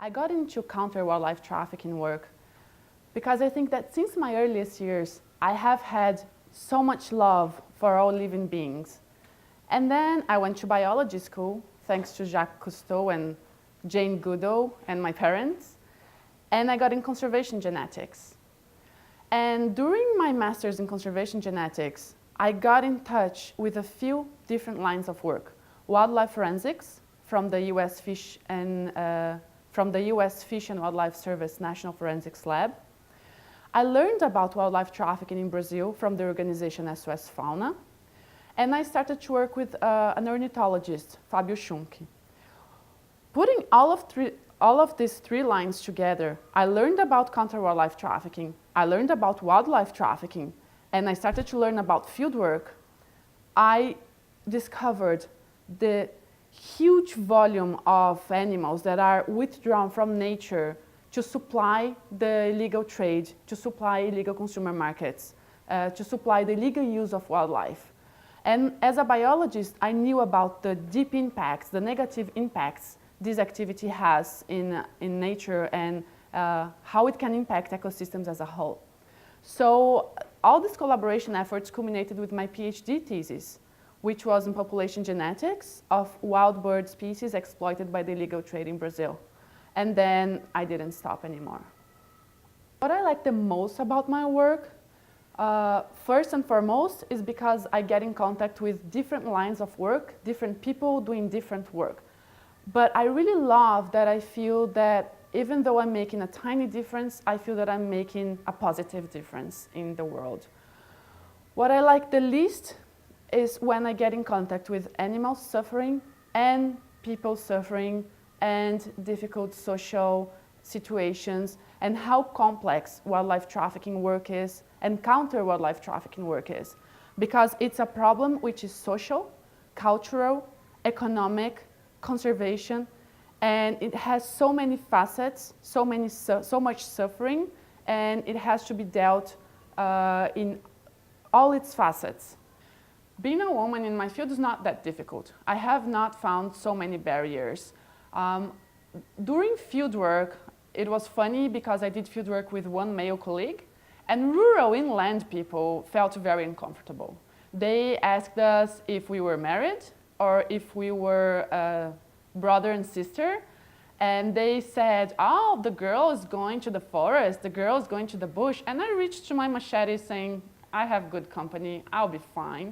I got into counter wildlife trafficking work because I think that since my earliest years, I have had so much love for all living beings. And then I went to biology school, thanks to Jacques Cousteau and Jane Goodall and my parents, and I got in conservation genetics. And during my master's in conservation genetics, I got in touch with a few different lines of work. Wildlife forensics from the US Fish and Wildlife Service National Forensics Lab. I learned about wildlife trafficking in Brazil from the organization SOS Fauna. And I started to work with an ornithologist, Fábio Schunke. Putting all of these three lines together, I learned about counter-wildlife trafficking, I learned about wildlife trafficking, and I started to learn about fieldwork. I discovered the huge volume of animals that are withdrawn from nature to supply the illegal trade, to supply illegal consumer markets, to supply the illegal use of wildlife. And as a biologist, I knew about the deep impacts, the negative impacts this activity has in nature and how it can impact ecosystems as a whole. So all these collaboration efforts culminated with my PhD thesis, which was in population genetics of wild bird species exploited by the illegal trade in Brazil. And then I didn't stop anymore. What I like the most about my work, first and foremost, is because I get in contact with different lines of work, different people doing different work. But I really love that I feel that even though I'm making a tiny difference, I feel that I'm making a positive difference in the world. What I like the least is when I get in contact with animals suffering and people suffering and difficult social situations and how complex wildlife trafficking work is and counter wildlife trafficking work is. Because it's a problem which is social, cultural, economic, conservation, and it has so many facets, so much suffering, and it has to be dealt in all its facets. Being a woman in my field is not that difficult. I have not found so many barriers. During fieldwork, it was funny because I did fieldwork with one male colleague, and rural inland people felt very uncomfortable. They asked us if we were married or if we were brother and sister, and they said, oh, the girl is going to the forest, the girl is going to the bush, and I reached to my machete saying, I have good company, I'll be fine.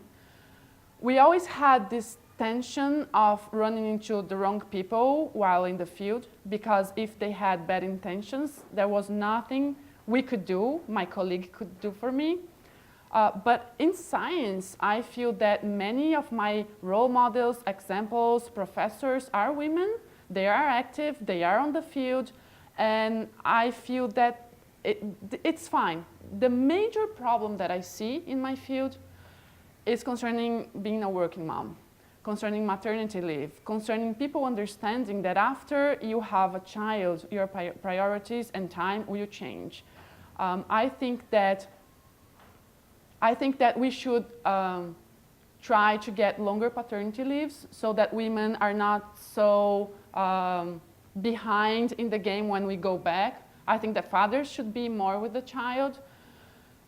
We always had this tension of running into the wrong people while in the field, because if they had bad intentions, there was nothing we could do, my colleague could do for me. But in science, I feel that many of my role models, examples, professors are women. They are active, they are on the field, and I feel that it's fine. The major problem that I see in my field is concerning being a working mom, concerning maternity leave, concerning people understanding that after you have a child, your priorities and time will change. I think that we should try to get longer paternity leaves so that women are not so behind in the game when we go back. I think that fathers should be more with the child.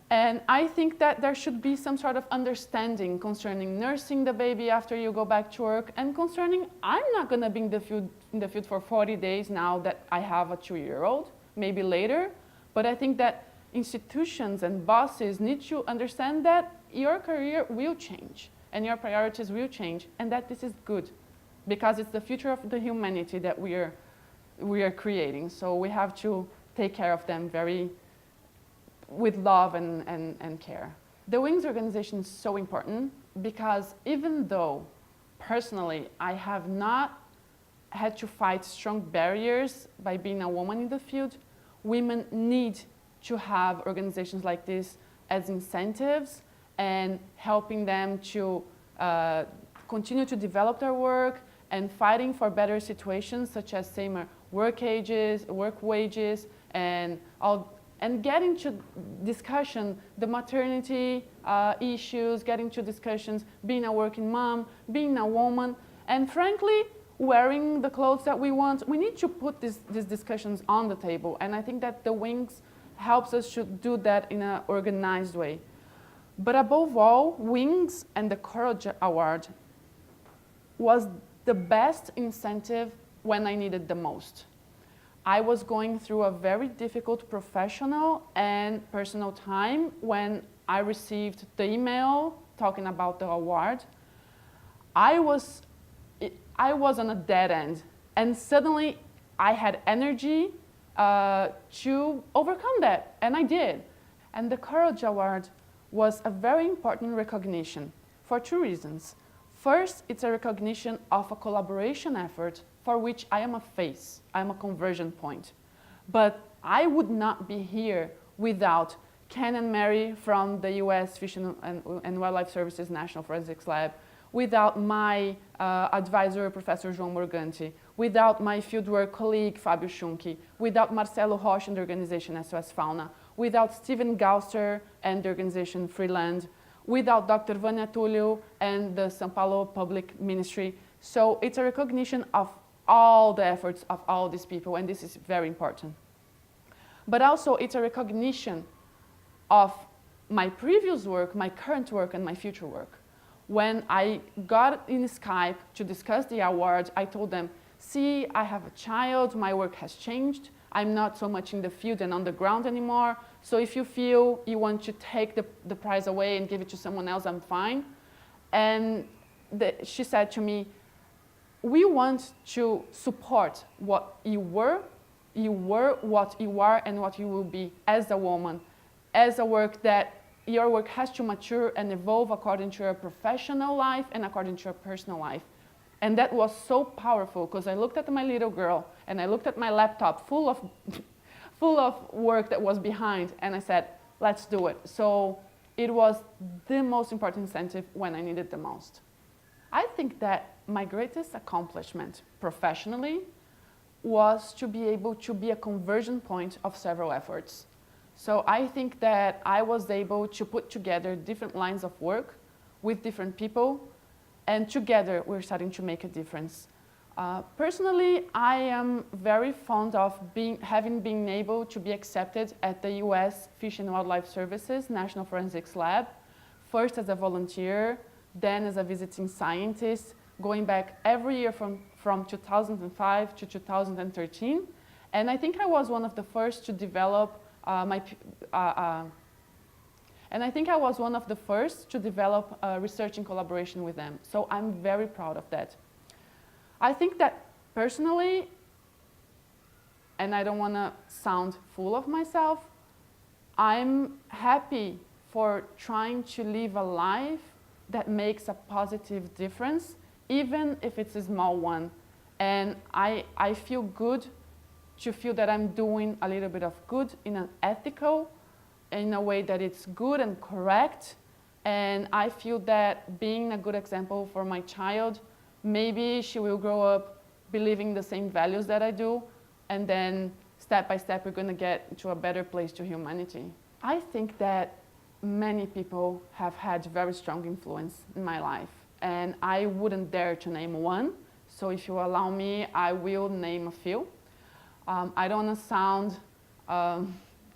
And I think that there should be some sort of understanding concerning nursing the baby after you go back to work, and concerning I'm not going to be in the field for 40 days now that I have a 2-year-old, maybe later. But I think that institutions and bosses need to understand that your career will change and your priorities will change, and that this is good because it's the future of the humanity that we are creating. So we have to take care of them with love and care. The Wings organization is so important because even though personally I have not had to fight strong barriers by being a woman in the field, women need to have organizations like this as incentives and helping them to continue to develop their work and fighting for better situations such as same work wages, and getting to discussion the maternity issues, getting to discussions being a working mom, being a woman, and frankly, wearing the clothes that we want. We need to put these discussions on the table, and I think that the Wings helps us to do that in an organized way. But above all, Wings and the Courage Award was the best incentive when I needed the most. I was going through a very difficult professional and personal time when I received the email talking about the award. I was on a dead end, and suddenly I had energy to overcome that, and I did. And the Courage Award was a very important recognition for two reasons. First, it's a recognition of a collaboration effort for which I am a face, I'm a conversion point. But I would not be here without Ken and Mary from the US Fish and Wildlife Services National Forensics Lab, without my advisor, Professor João Morganti, without my fieldwork colleague, Fábio Schunke, without Marcelo Rocha and the organization SOS Fauna, without Stephen Gauster and the organization Freeland, without Dr. Vânia Túlio and the São Paulo Public Ministry. So it's a recognition of all the efforts of all these people, and this is very important. But also it's a recognition of my previous work, my current work, and my future work. When I got in Skype to discuss the award, I told them, see, I have a child, my work has changed, I'm not so much in the field and on the ground anymore, so if you feel you want to take the prize away and give it to someone else, I'm fine. And she said to me, we want to support what you were, what you are, and what you will be as a woman, as a work that your work has to mature and evolve according to your professional life and according to your personal life. And that was so powerful, because I looked at my little girl and I looked at my laptop full of work that was behind, and I said, let's do it. So it was the most important incentive when I needed the most. I think that my greatest accomplishment professionally was to be able to be a conversion point of several efforts. So I think that I was able to put together different lines of work with different people, and together we're starting to make a difference. Personally, I am very fond of having been able to be accepted at the US Fish and Wildlife Services National Forensics Lab, first as a volunteer, then as a visiting scientist, going back every year from 2005 to 2013. And I think I was one of the first to develop research in collaboration with them. So I'm very proud of that. I think that personally, and I don't want to sound full of myself, I'm happy for trying to live a life that makes a positive difference, even if it's a small one. And I feel good to feel that I'm doing a little bit of good in an ethical, in a way that it's good and correct. And I feel that being a good example for my child, maybe she will grow up believing the same values that I do, and then step by step we're going to get to a better place to humanity. I think that many people have had very strong influence in my life, and I wouldn't dare to name one. So if you allow me, I will name a few. I don't want to sound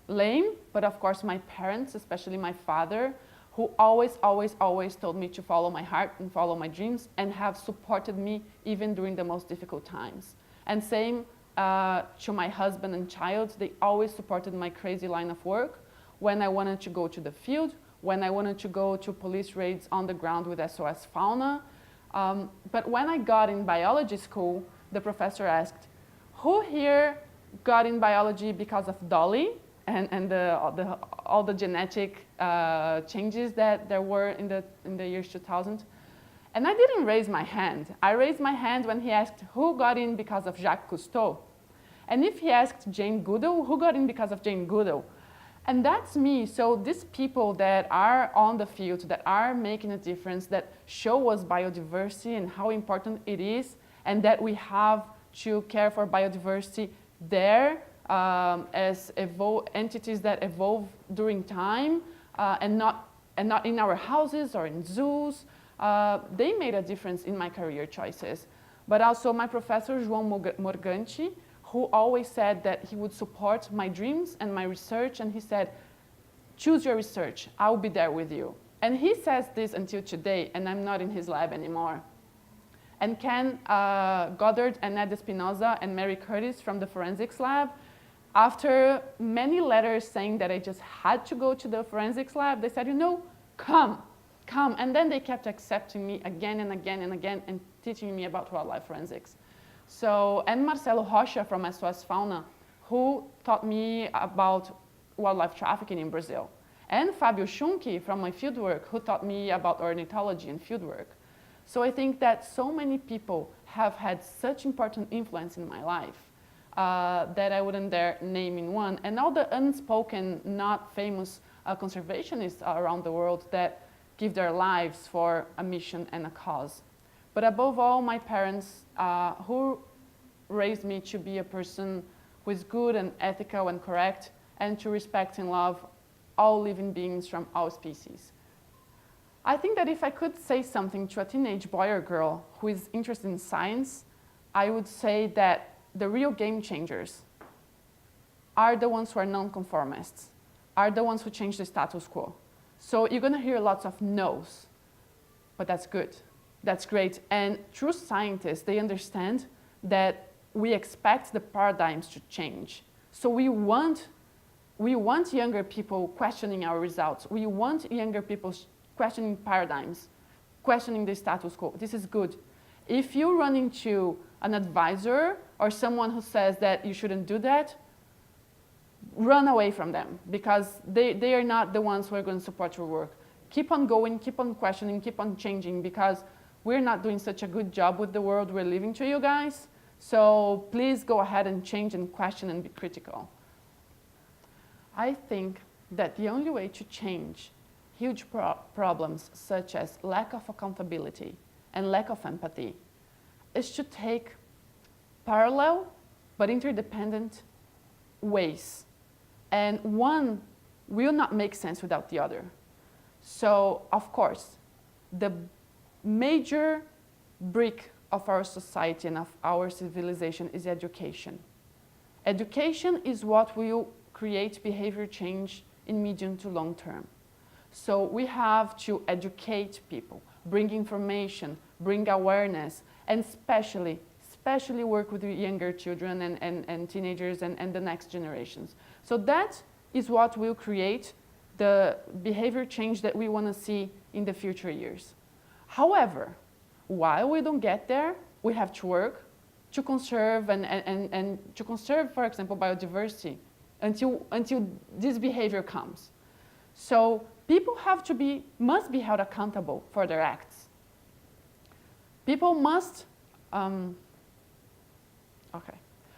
lame, but of course my parents, especially my father, who always told me to follow my heart and follow my dreams, and have supported me even during the most difficult times. And same to my husband and child, they always supported my crazy line of work when I wanted to go to the field, when I wanted to go to police raids on the ground with SOS Fauna. But when I got in biology school, the professor asked, who here got in biology because of Dolly and all the genetic changes that there were in the years 2000? And I didn't raise my hand. I raised my hand when he asked who got in because of Jacques Cousteau. And if he asked Jane Goodall, who got in because of Jane Goodall? And that's me. So these people that are on the field, that are making a difference, that show us biodiversity and how important it is, and that we have to care for biodiversity there as entities that evolve during time, and not in our houses or in zoos. They made a difference in my career choices. but also my professor, João Morganti, who always said that he would support my dreams and my research, and he said, choose your research, I'll be there with you. And he says this until today, and I'm not in his lab anymore. And Ken Goddard and Ed Espinosa and Mary Curtis from the forensics lab, after many letters saying that I just had to go to the forensics lab, they said, you know, come. And then they kept accepting me again and again and again and teaching me about wildlife forensics. So, and Marcelo Rocha from SOS Fauna, who taught me about wildlife trafficking in Brazil. And Fabio Schunke from my fieldwork, who taught me about ornithology and fieldwork. So I think that so many people have had such important influence in my life that I wouldn't dare name in one. And all the unspoken, not famous conservationists around the world that give their lives for a mission and a cause. But above all, my parents who raised me to be a person who is good and ethical and correct, and to respect and love all living beings from all species. I think that if I could say something to a teenage boy or girl who is interested in science, I would say that the real game changers are the ones who are nonconformists, are the ones who change the status quo. So you're gonna hear lots of no's, but that's good, that's great. And true scientists, they understand that we expect the paradigms to change. So we want younger people questioning our results. We want younger people questioning paradigms, questioning the status quo. This is good. If you run into an advisor or someone who says that you shouldn't do that, run away from them, because they are not the ones who are going to support your work. Keep on going, keep on questioning, keep on changing, because we're not doing such a good job with the world we're leaving to you guys. So please go ahead and change and question and be critical. I think that the only way to change huge problems such as lack of accountability and lack of empathy is to take parallel but interdependent ways. And one will not make sense without the other. So, of course, the major brick of our society and of our civilization is education. Education is what will create behavior change in medium to long term. So we have to educate people, bring information, bring awareness, and especially work with the younger children and teenagers and the next generations. So that is what will create the behavior change that we want to see in the future years. However, while we don't get there, we have to work to conserve and to conserve, for example, biodiversity until this behavior comes. So people must be held accountable for their acts. People must, okay.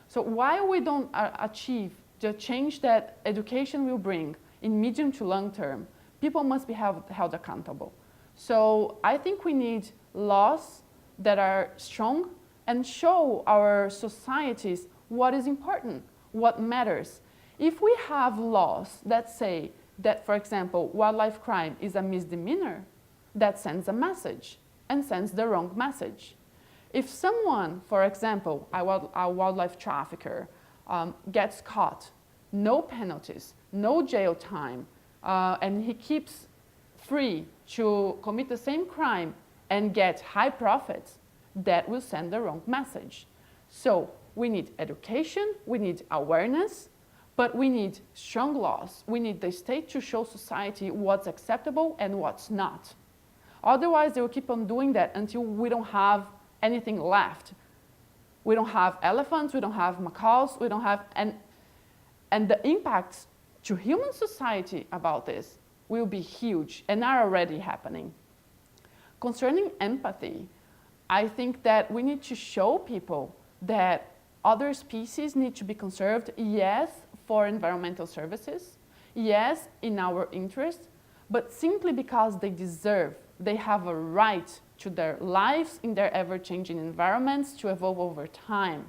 So while we don't achieve the change that education will bring in medium to long term, people must be held accountable. So I think we need laws that are strong and show our societies what is important, what matters. If we have laws that say that, for example, wildlife crime is a misdemeanor, that sends a message and sends the wrong message. If someone, for example, a wildlife trafficker, gets caught, no penalties, no jail time, and he keeps free to commit the same crime and get high profits, that will send the wrong message. So we need education, we need awareness, but we need strong laws. We need the state to show society what's acceptable and what's not. Otherwise, they will keep on doing that until we don't have anything left. We don't have elephants, we don't have macaws, we don't have, and the impacts to human society about this will be huge and are already happening. Concerning empathy, I think that we need to show people that other species need to be conserved, yes, for environmental services, yes, in our interest, but simply because they deserve, they have a right to their lives in their ever-changing environments to evolve over time.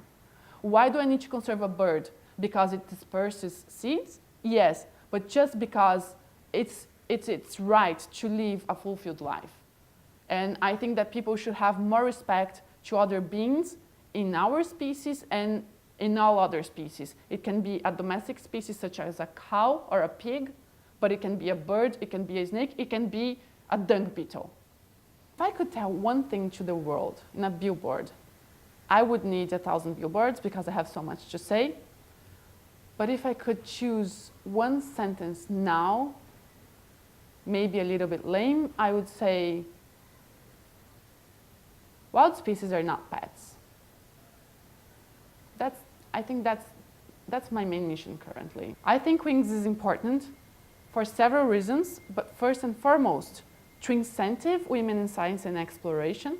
Why do I need to conserve a bird? Because it disperses seeds? Yes, but just because it's its right to live a fulfilled life. And I think that people should have more respect to other beings in our species and in all other species. It can be a domestic species such as a cow or a pig, but it can be a bird, it can be a snake, it can be a dung beetle. If I could tell one thing to the world in a billboard, I would need 1,000 billboards because I have so much to say. But if I could choose one sentence now, maybe a little bit lame, I would say, wild species are not pets. I think that's my main mission currently. I think WINGS is important for several reasons, but first and foremost, to incentive women in science and exploration,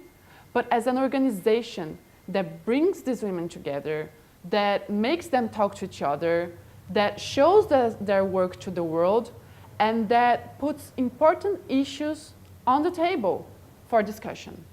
but as an organization that brings these women together, that makes them talk to each other, that shows their work to the world, and that puts important issues on the table for discussion.